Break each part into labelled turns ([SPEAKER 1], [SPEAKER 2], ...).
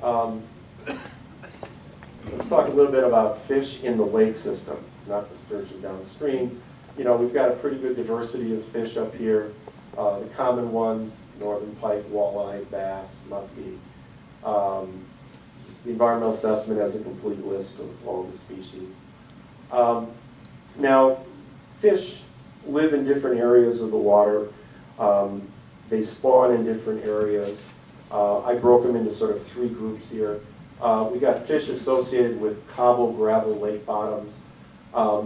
[SPEAKER 1] Um, let's talk a little bit about fish in the lake system, not the sturgeon downstream. You know, we've got a pretty good diversity of fish up here. The common ones, northern pike, walleye, bass, muskie. The environmental assessment has a complete list of all the species. Now, fish live in different areas of the water. They spawn in different areas. I broke them into sort of three groups here. We got fish associated with cobble gravel lake bottoms.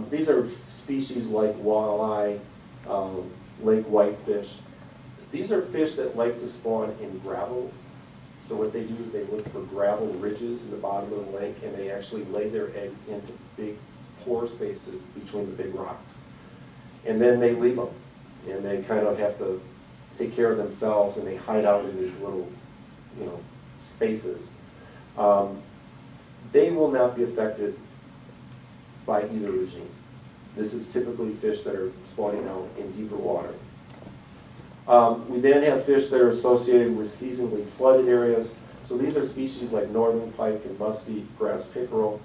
[SPEAKER 1] These are species like walleye, lake whitefish. These are fish that like to spawn in gravel. So what they do is they look for gravel ridges in the bottom of the lake, and they actually lay their eggs into big pore spaces between the big rocks. And then they leave them, and they kind of have to take care of themselves, and they hide out in these little, you know, spaces. They will not be affected by either regime. This is typically fish that are spawning out in deeper water. We then have fish that are associated with seasonally flooded areas. So these are species like northern pike and muskie, grass pickerel.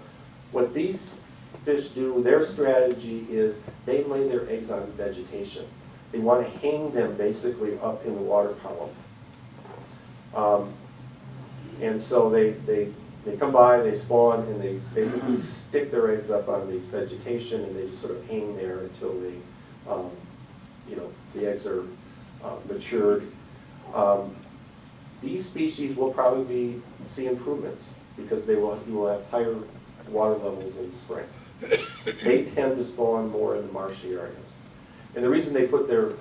[SPEAKER 1] What these fish do, their strategy is they lay their eggs on vegetation. They want to hang them basically up in the water column. And so they come by, they spawn, and they basically stick their eggs up on these vegetation, and they just sort of hang there until they, you know, the eggs are matured. These species will probably see improvements because you will have higher water levels in the spring. They tend to spawn more in the marshy areas. And the reason they put their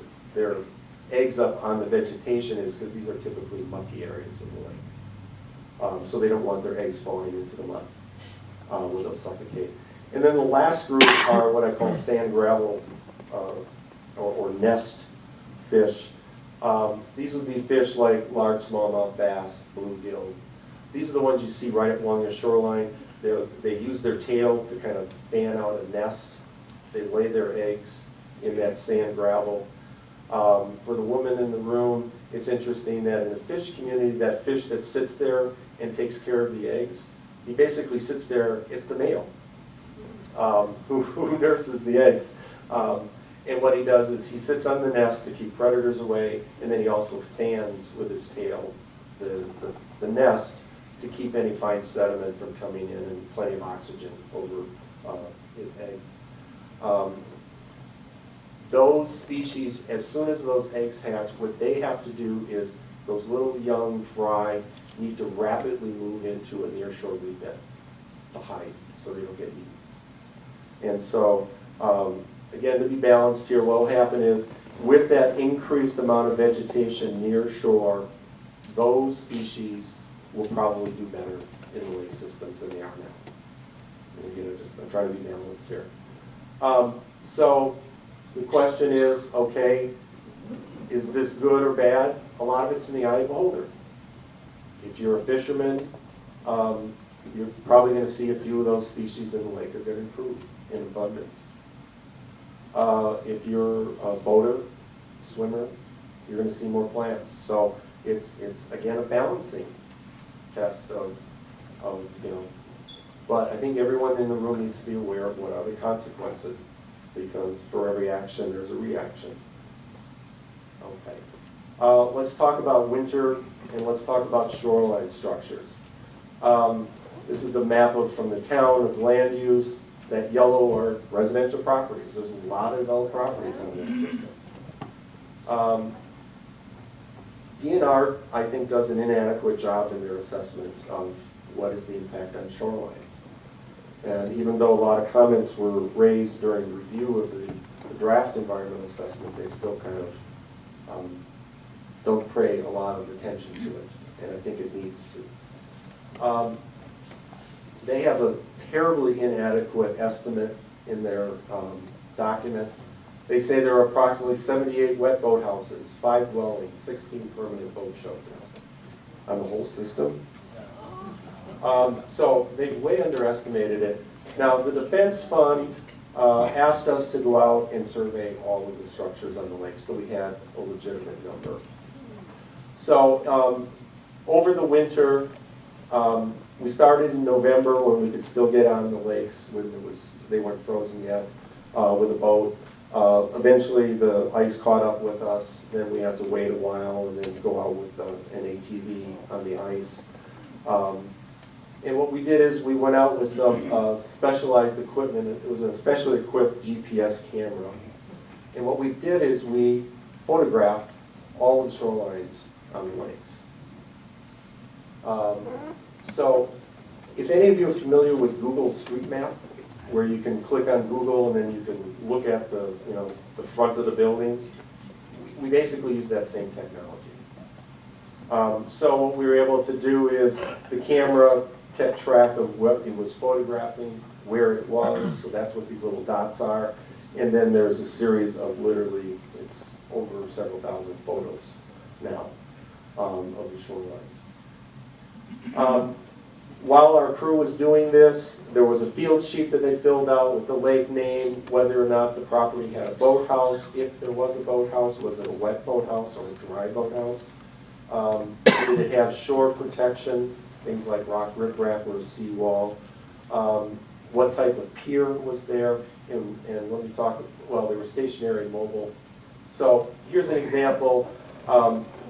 [SPEAKER 1] eggs up on the vegetation is because these are typically mucky areas of the lake. So they don't want their eggs falling into the mud where they'll suffocate. And then the last group are what I call sand gravel or nest fish. These would be fish like large smallmouth bass, bluegill. These are the ones you see right along the shoreline. They use their tail to kind of fan out a nest. They lay their eggs in that sand gravel. For the woman in the room, it's interesting that in the fish community, that fish that sits there and takes care of the eggs, he basically sits there, it's the male who nurses the eggs. And what he does is he sits on the nest to keep predators away, and then he also fans with his tail the nest to keep any fine sediment from coming in and plenty of oxygen over his eggs. Those species, as soon as those eggs hatch, what they have to do is those little young fry need to rapidly move into a nearshore reef bed to hide so they don't get eaten. And so, again, to be balanced here, what will happen is with that increased amount of vegetation near shore, those species will probably do better in the lake systems than they are now. And again, I'm trying to be balanced here. So the question is, okay, is this good or bad? A lot of it's in the eye of the beholder. If you're a fisherman, you're probably going to see a few of those species in the lake are going to improve in abundance. If you're a boater, swimmer, you're going to see more plants. So it's again a balancing test of you know. But I think everyone in the room needs to be aware of what are the consequences, because for every action there's a reaction. Okay. Let's talk about winter, and let's talk about shoreline structures. This is a map from the town of land use. That yellow are residential properties. There's a lot of developed properties in this system. DNR, I think, does an inadequate job in their assessment of what is the impact on shorelines. And even though a lot of comments were raised during review of the draft environmental assessment, they still kind of don't pay a lot of attention to it, and I think it needs to. They have a terribly inadequate estimate in their document. They say there are approximately 78 wet boathouses, 5 dwellings, 16 permanent boat shelters on the whole system. So they've way underestimated it. Now, the Defense Fund asked us to go out and survey all of the structures on the lake, so we had a legitimate number. So over the winter, We started in November when we could still get on the lakes when they weren't frozen yet with a boat. Eventually the ice caught up with us, then we had to wait a while and then go out with an ATV on the ice. And what we did is we went out with some specialized equipment. It was a specially equipped GPS camera. And what we did is we photographed all the shorelines on the lakes. So if any of you are familiar with Google Street Map, where you can click on Google and then you can look at the, the front of the buildings, we basically use that same technology. So what we were able to do is the camera kept track of what it was photographing, where it was, so that's what these little dots are. And then there's a series of literally, it's over several thousand photos now of the shorelines. While our crew was doing this, there was a field sheet that they filled out with the lake name, whether or not the property had a boathouse. If there was a boathouse, was it a wet boathouse or a dry boathouse? Did it have shore protection, things like rock riprap or a seawall? What type of pier was there? And let me talk, well, they were stationary and mobile. So here's an example.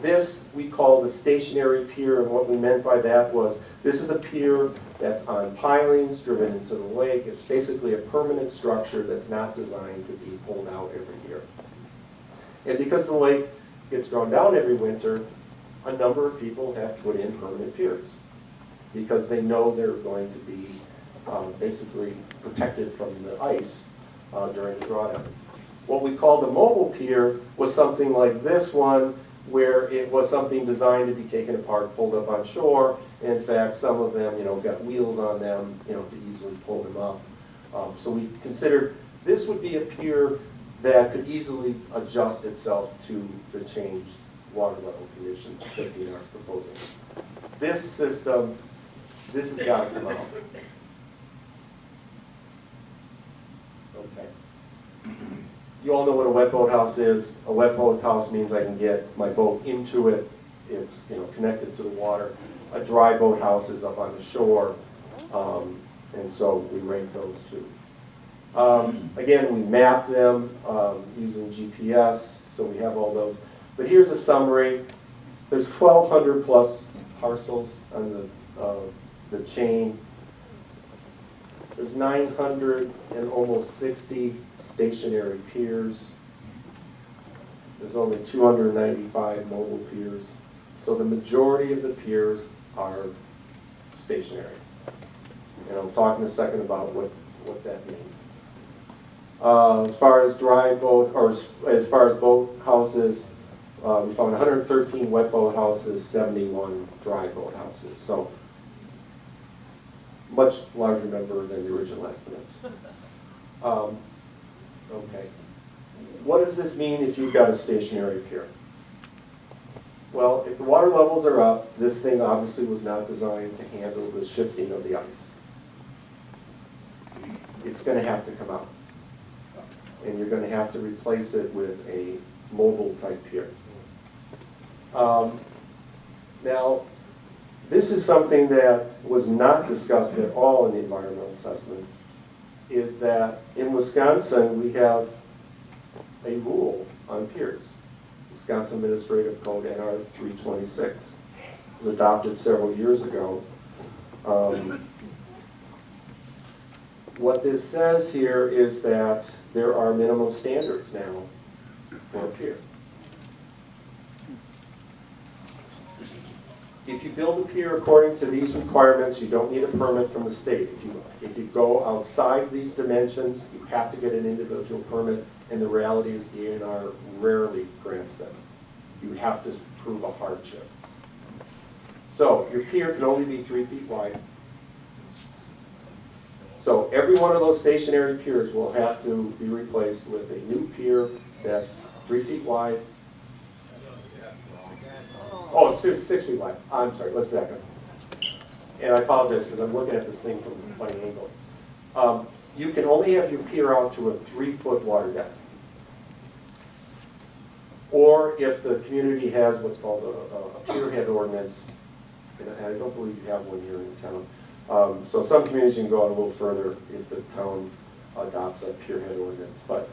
[SPEAKER 1] This we call the stationary pier, and what we meant by that was this is a pier that's on pilings driven into the lake. It's basically a permanent structure that's not designed to be pulled out every year. And because the lake gets drawn down every winter, a number of people have put in permanent piers because they know they're going to be basically protected from the ice during the drawdown. What we called a mobile pier was something like this one, where it was something designed to be taken apart, pulled up on shore. In fact, some of them, got wheels on them, to easily pull them up. So we considered this would be a pier that could easily adjust itself to the changed water level conditions that we are proposing. This system, this has got to come out. Okay. You all know what a wet boat house is. A wet boat house means I can get my boat into it. It's connected to the water. A dry boat house is up on the shore, and so we rank those two. Again, we map them using GPS, so we have all those. But here's a summary. There's 1,200 plus parcels on the chain. There's 900 and almost 60 stationary piers. There's only 295 mobile piers. So the majority of the piers are stationary. And I'll talk in a second about what that means. As far as dry boat, or as far as boat houses, we found 113 wet boat houses, 71 dry boat houses. So much larger number than the original estimates. Okay. What does this mean if you've got a stationary pier? Well, if the water levels are up, this thing obviously was not designed to handle the shifting of the ice. It's going to have to come out. And you're going to have to replace it with a mobile type pier. Now, this is something that was not discussed at all in the environmental assessment, is that in Wisconsin we have a rule on piers. Wisconsin Administrative Code NR 326. It was adopted several years ago. What this says here is that there are minimum standards now for a pier. If you build a pier according to these requirements, you don't need a permit from the state. If you go outside these dimensions, you have to get an individual permit, and the reality is DNR rarely grants them. You have to prove a hardship. So your pier can only be 3 feet wide. So every one of those stationary piers will have to be replaced with a new pier that's 3 feet wide. Oh, 6 feet wide. I'm sorry, let's back up. And I apologize because I'm looking at this thing from a funny angle. You can only have your pier out to a 3-foot water depth. Or if the community has what's called a pier head ordinance, and I don't believe you have one here in town. So some communities can go out a little further if the town adopts a pierhead ordinance. But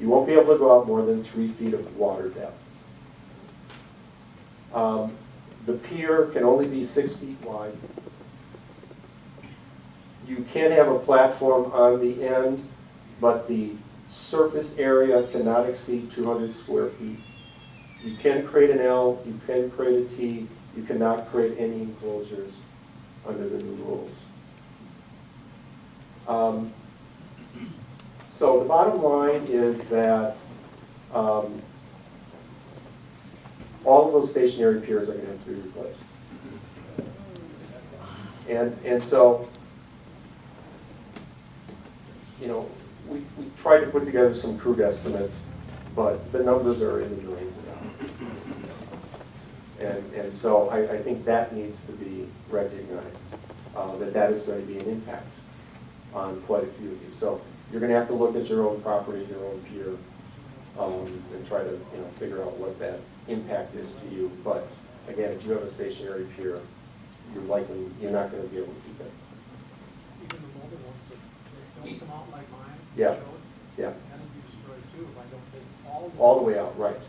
[SPEAKER 1] you won't be able to go out more than 3 feet of water depth. The pier can only be 6 feet wide. You can have a platform on the end, but the surface area cannot exceed 200 square feet. You can create an L, you can create a T, you cannot create any enclosures under the new rules. So the bottom line is that all of those stationary piers are going to have to be replaced. And so, you know, we tried to put together some crude estimates, but the numbers are in the millions of dollars. And so I think that needs to be recognized, that is going to be an impact on quite a few of you. So you're going to have to look at your own property, your own pier, and try to figure out what that impact is to you. But again, if you have a stationary pier, you're not going to be able to keep it.
[SPEAKER 2] Even the mobile ones that don't come out like mine.
[SPEAKER 1] Yeah.
[SPEAKER 2] Showed,
[SPEAKER 1] Yeah.
[SPEAKER 2] and it'd be destroyed too if I don't take
[SPEAKER 1] All the way out, right.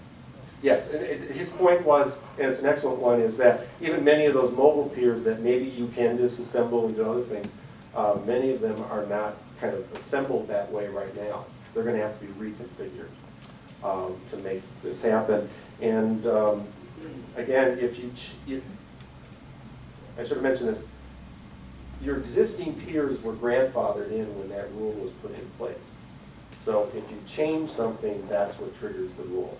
[SPEAKER 1] Yes, and his point was, and it's an excellent one, is that even many of those mobile piers that maybe you can disassemble and do other things, many of them are not kind of assembled that way right now. They're going to have to be reconfigured to make this happen. And again, if I should have mentioned this, your existing piers were grandfathered in when that rule was put in place. So if you change something, that's what triggers the rule.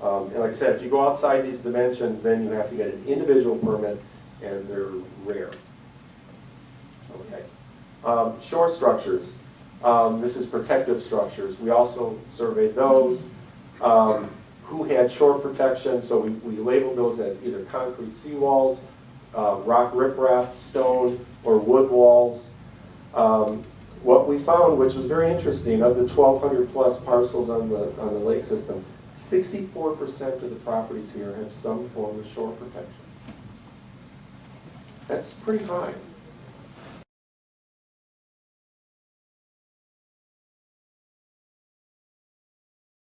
[SPEAKER 1] And like I said, if you go outside these dimensions, then you have to get an individual permit, and they're rare. Okay. Shore structures. This is protective structures. We also surveyed those. Who had shore protection, so we labeled those as either concrete seawalls, rock riprap, stone, or wood walls. What we found, which was very interesting, of the 1,200 plus parcels on the lake system, 64% of the properties here have some form of shore protection. That's pretty high.